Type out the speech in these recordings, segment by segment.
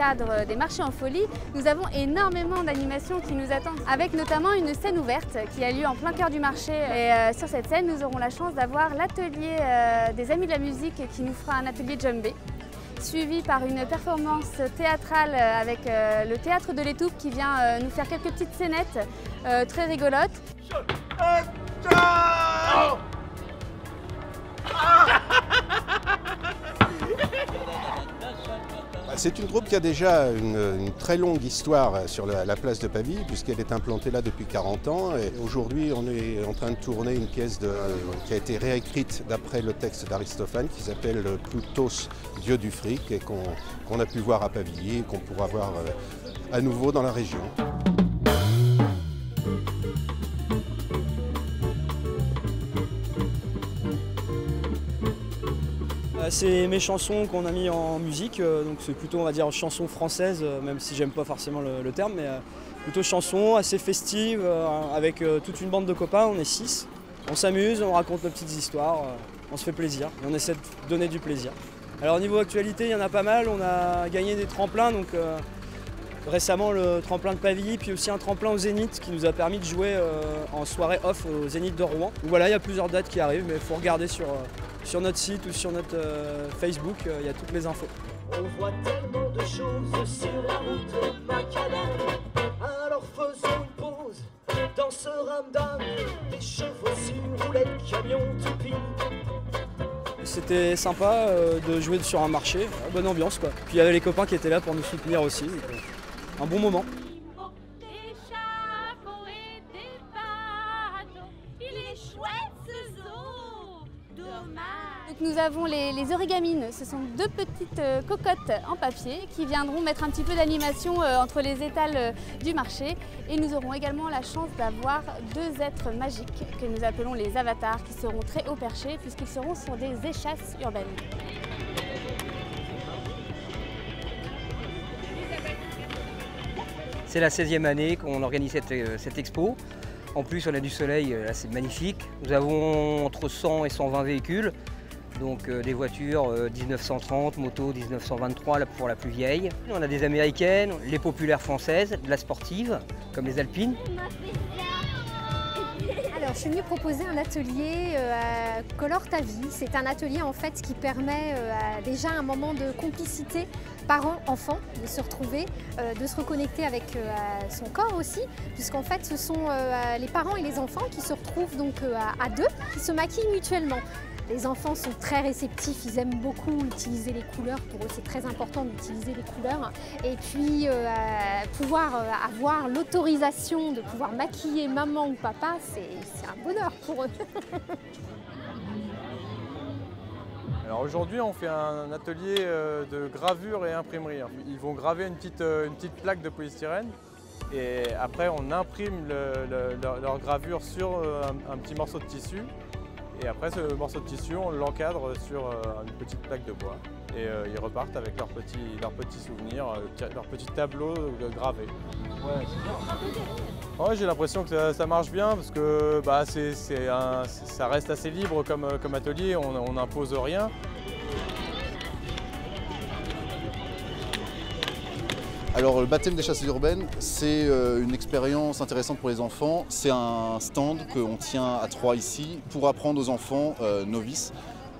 cadre des marchés en folie, nous avons énormément d'animations qui nous attendent, avec notamment une scène ouverte qui a lieu en plein cœur du marché. Et sur cette scène, nous aurons la chance d'avoir l'atelier des Amis de la musique qui nous fera un atelier djembé, suivi par une performance théâtrale avec le théâtre de l'Étoupe qui vient nous faire quelques petites scénettes très rigolotes. C'est une troupe qui a déjà une très longue histoire sur la place de Pavie, puisqu'elle est implantée là depuis 40 ans. Et aujourd'hui, on est en train de tourner une pièce qui a été réécrite d'après le texte d'Aristophane, qui s'appelle Ploutos, dieu du fric, et qu'on a pu voir à Pavie et qu'on pourra voir à nouveau dans la région. C'est mes chansons qu'on a mis en musique, donc c'est plutôt, on va dire, chansons françaises, même si j'aime pas forcément le terme, mais plutôt chansons assez festives, avec toute une bande de copains, on est 6. On s'amuse, on raconte nos petites histoires, on se fait plaisir, et on essaie de donner du plaisir. Alors au niveau actualité, il y en a pas mal, on a gagné des tremplins, donc récemment le tremplin de Pavie, puis aussi un tremplin au Zénith qui nous a permis de jouer en soirée off au Zénith de Rouen. Donc voilà, il y a plusieurs dates qui arrivent, mais il faut regarder sur notre site ou sur notre Facebook, il y a toutes les infos. On voit tellement de choses sur la route macadam. Alors faisons une pause dans ce ramdam. Des chevaux sur roulette, camion, toupie. C'était sympa de jouer sur un marché, bonne ambiance quoi. Puis il y avait les copains qui étaient là pour nous soutenir aussi, donc, un bon moment. Donc nous avons les origamines, ce sont deux petites cocottes en papier qui viendront mettre un petit peu d'animation entre les étals du marché. Et nous aurons également la chance d'avoir deux êtres magiques que nous appelons les avatars qui seront très haut perchés puisqu'ils seront sur des échasses urbaines. C'est la 16e année qu'on organise cette expo. En plus, on a du soleil, là c'est magnifique. Nous avons entre 100 et 120 véhicules, donc des voitures 1930, motos 1923 pour la plus vieille. On a des américaines, les populaires françaises, de la sportive, comme les alpines. Alors, je suis venue proposer un atelier Colore ta vie. C'est un atelier en fait qui permet déjà un moment de complicité parents-enfants, de se retrouver, de se reconnecter avec son corps aussi, puisqu'en fait ce sont les parents et les enfants qui se retrouvent donc à deux, qui se maquillent mutuellement. Les enfants sont très réceptifs, ils aiment beaucoup utiliser les couleurs, pour eux c'est très important d'utiliser les couleurs. Et puis pouvoir avoir l'autorisation de pouvoir maquiller maman ou papa, c'est un bonheur pour eux. Alors aujourd'hui on fait un atelier de gravure et imprimerie. Ils vont graver une petite plaque de polystyrène et après on imprime leur gravure sur un petit morceau de tissu. Et après ce morceau de tissu, on l'encadre sur une petite plaque de bois. Et ils repartent avec leurs petits souvenirs, leurs petits tableaux gravés. Ouais, c'est bien. Ouais, j'ai l'impression que ça marche bien parce que bah, ça reste assez libre comme atelier, on n'impose rien. Alors le baptême des chasses urbaines, c'est une expérience intéressante pour les enfants. C'est un stand qu'on tient à Troyes ici pour apprendre aux enfants novices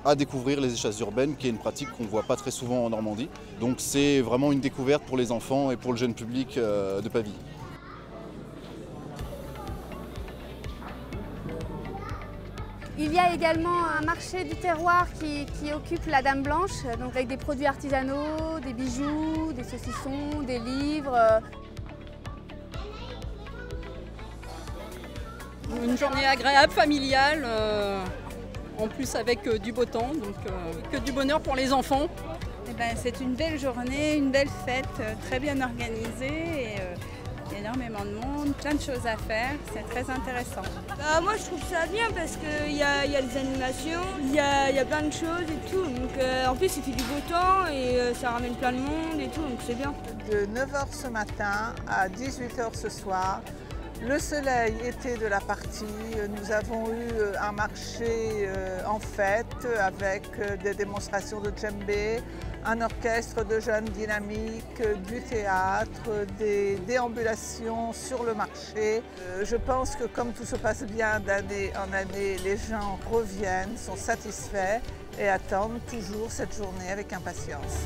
à découvrir les échasses urbaines, qui est une pratique qu'on ne voit pas très souvent en Normandie. Donc c'est vraiment une découverte pour les enfants et pour le jeune public de Pavie. Il y a également un marché du terroir qui occupe la Dame Blanche, donc avec des produits artisanaux, des bijoux, des saucissons, des livres. Une journée agréable, familiale, en plus avec du beau temps, donc que du bonheur pour les enfants. Eh ben, c'est une belle journée, une belle fête, très bien organisée. Et, il y a énormément de monde, plein de choses à faire, c'est très intéressant. Moi je trouve ça bien parce qu'il y a des animations, il y a plein de choses et tout. Donc, en plus il fait du beau temps et ça ramène plein de monde et tout, donc c'est bien. De 9 h ce matin à 18 h ce soir, Le soleil était de la partie. Nous avons eu un marché en fête avec des démonstrations de djembé, un orchestre de jeunes dynamiques, du théâtre, des déambulations sur le marché. Je pense que comme tout se passe bien d'année en année, les gens reviennent, sont satisfaits et attendent toujours cette journée avec impatience.